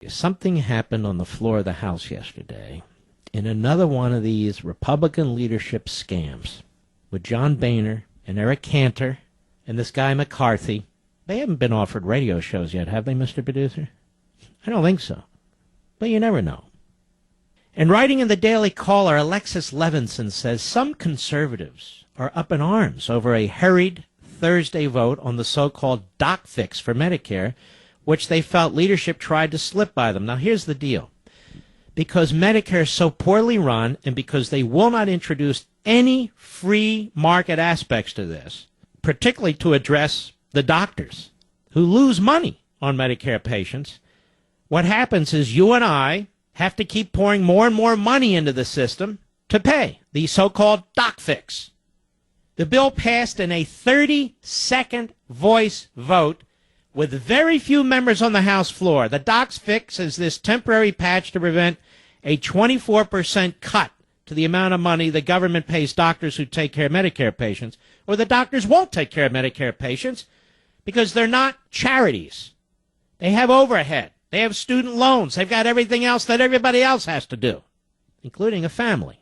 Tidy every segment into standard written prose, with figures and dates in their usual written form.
Something happened on the floor of the House yesterday in another one of these Republican leadership scams with John Boehner and Eric Cantor and this guy McCarthy. They haven't been offered radio shows yet, have they, Mr. Producer? I don't think so. But you never know. And writing in the Daily Caller, Alexis Levinson says some conservatives are up in arms over a hurried Thursday vote on the so-called doc fix for Medicare, which they felt leadership tried to slip by them. Now, here's the deal. Because Medicare is so poorly run and because they will not introduce any free market aspects to this, particularly to address the doctors who lose money on Medicare patients, what happens is you and I have to keep pouring more and more money into the system to pay the so-called doc fix. The bill passed in a 30-second voice vote with very few members on the House floor. The doc fix is this temporary patch to prevent a 24% cut to the amount of money the government pays doctors who take care of Medicare patients, or the doctors won't take care of Medicare patients because they're not charities. They have overhead. They have student loans. They've got everything else that everybody else has to do, including a family.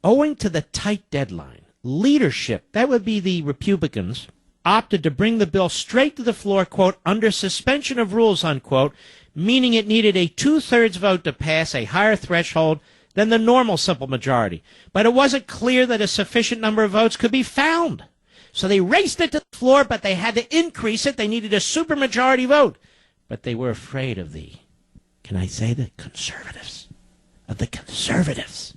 Owing to the tight deadline, leadership, that would be the Republicans, opted to bring the bill straight to the floor, quote, under suspension of rules, unquote, meaning it needed a two-thirds vote to pass, a higher threshold than the normal simple majority. But it wasn't clear that a sufficient number of votes could be found. So they raced it to the floor, but they had to increase it. They needed a supermajority vote. But they were afraid of the, can I say the conservatives? Of the conservatives.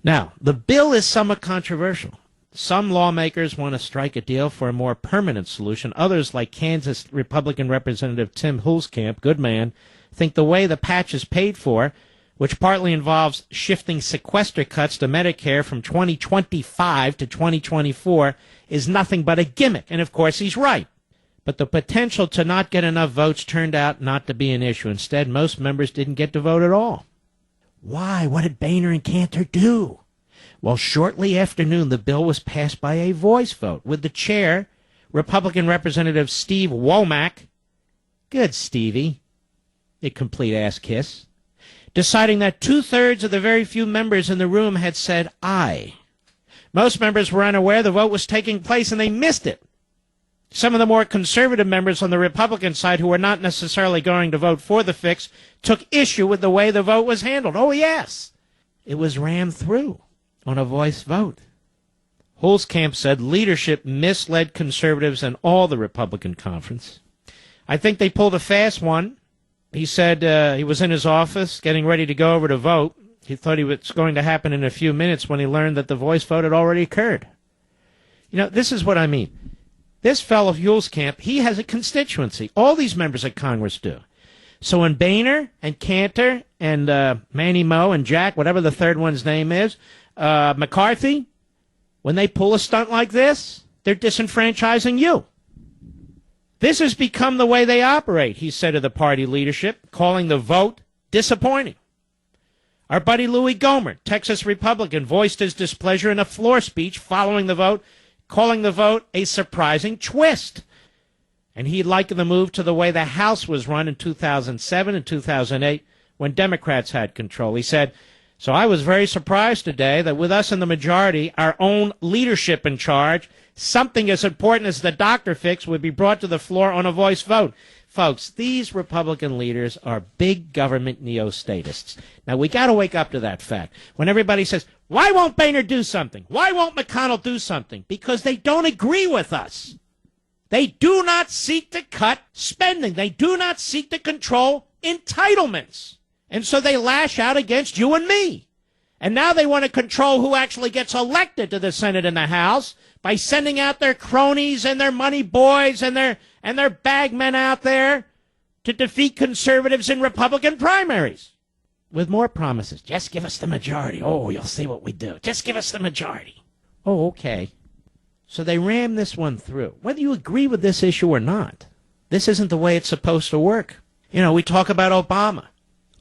Now, the bill is somewhat controversial. Some lawmakers want to strike a deal for a more permanent solution. Others, like Kansas Republican Representative Tim Hulskamp, good man, think the way the patch is paid for, which partly involves shifting sequester cuts to Medicare from 2025 to 2024, is nothing but a gimmick. And, of course, he's right. But the potential to not get enough votes turned out not to be an issue. Instead, most members didn't get to vote at all. Why? What did Boehner and Cantor do? Well, shortly after noon, the bill was passed by a voice vote, with the chair, Republican Representative Steve Womack, good Stevie, a complete ass kiss, deciding that two-thirds of the very few members in the room had said aye. Most members were unaware the vote was taking place, and they missed it. Some of the more conservative members on the Republican side, who were not necessarily going to vote for the fix, took issue with the way the vote was handled. Oh, yes, it was rammed through on a voice vote. Hulskamp said leadership misled conservatives and all the Republican conference. I think they pulled a fast one. He said he was in his office getting ready to go over to vote. He thought it was going to happen in a few minutes when he learned that the voice vote had already occurred. You know, this is what I mean. This fellow Hulskamp, he has a constituency. All these members of Congress do. So when Boehner and Cantor and Manny Moe and Jack, whatever the third one's name is, McCarthy, when they pull a stunt like this, they're disenfranchising you. This has become the way they operate, he said to the party leadership, calling the vote disappointing. Our buddy Louis Gohmert, Texas Republican, voiced his displeasure in a floor speech following the vote, calling the vote a surprising twist. And he likened the move to the way the House was run in 2007 and 2008 when Democrats had control. He said, so I was very surprised today that with us in the majority, our own leadership in charge, something as important as the doctor fix would be brought to the floor on a voice vote. Folks, these Republican leaders are big government neo-statists. Now, we got to wake up to that fact. When everybody says, why won't Boehner do something? Why won't McConnell do something? Because they don't agree with us. They do not seek to cut spending. They do not seek to control entitlements. And so they lash out against you and me. And now they want to control who actually gets elected to the Senate and the House by sending out their cronies and their money boys and their bagmen out there to defeat conservatives in Republican primaries with more promises. Just give us the majority. Oh, you'll see what we do. Just give us the majority. Oh, okay. So they ram this one through. Whether you agree with this issue or not, this isn't the way it's supposed to work. You know, we talk about Obama.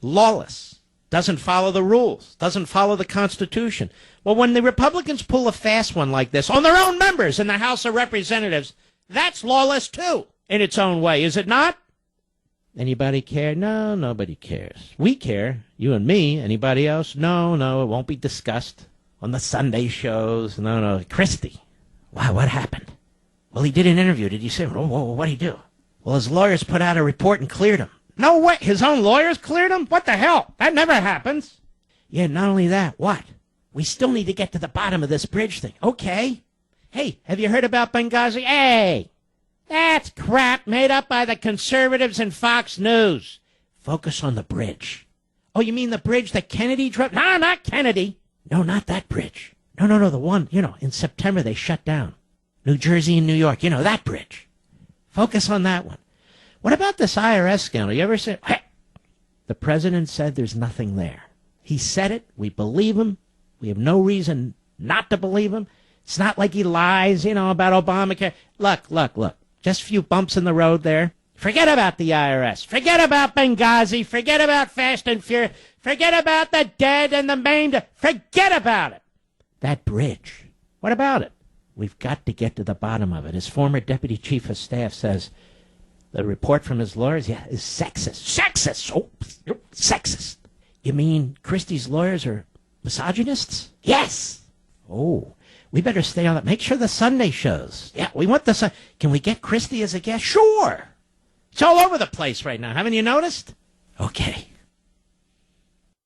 Lawless. Doesn't follow the rules. Doesn't follow the Constitution. Well, when the Republicans pull a fast one like this on their own members in the House of Representatives, that's lawless too, in its own way, is it not? Anybody care? No, nobody cares. We care. You and me. Anybody else? No, it won't be discussed on the Sunday shows. No. Christie. Wow, what happened? Well, he did an interview. Did you say, what'd he do? Well, his lawyers put out a report and cleared him. No way. His own lawyers cleared him? What the hell? That never happens. Yeah, not only that. What? We still need to get to the bottom of this bridge thing. Okay. Hey, have you heard about Benghazi? Hey, that's crap made up by the conservatives and Fox News. Focus on the bridge. Oh, you mean the bridge that Kennedy drove? No, not Kennedy. No, not that bridge. No, the one, in September they shut down. New Jersey and New York, that bridge. Focus on that one. What about this IRS scandal? You ever say, hey, the president said there's nothing there. He said it. We believe him. We have no reason not to believe him. It's not like he lies, about Obamacare. Look. Just a few bumps in the road there. Forget about the IRS. Forget about Benghazi. Forget about Fast and Furious. Forget about the dead and the maimed. Forget about it. That bridge. What about it? We've got to get to the bottom of it. His former deputy chief of staff says the report from his lawyers, is sexist. Sexist! Oh, sexist. You mean Christie's lawyers are misogynists? Yes! Oh, we better stay on that. Make sure the Sunday shows. Yeah, we want the Can we get Christie as a guest? Sure! It's all over the place right now. Haven't you noticed? Okay.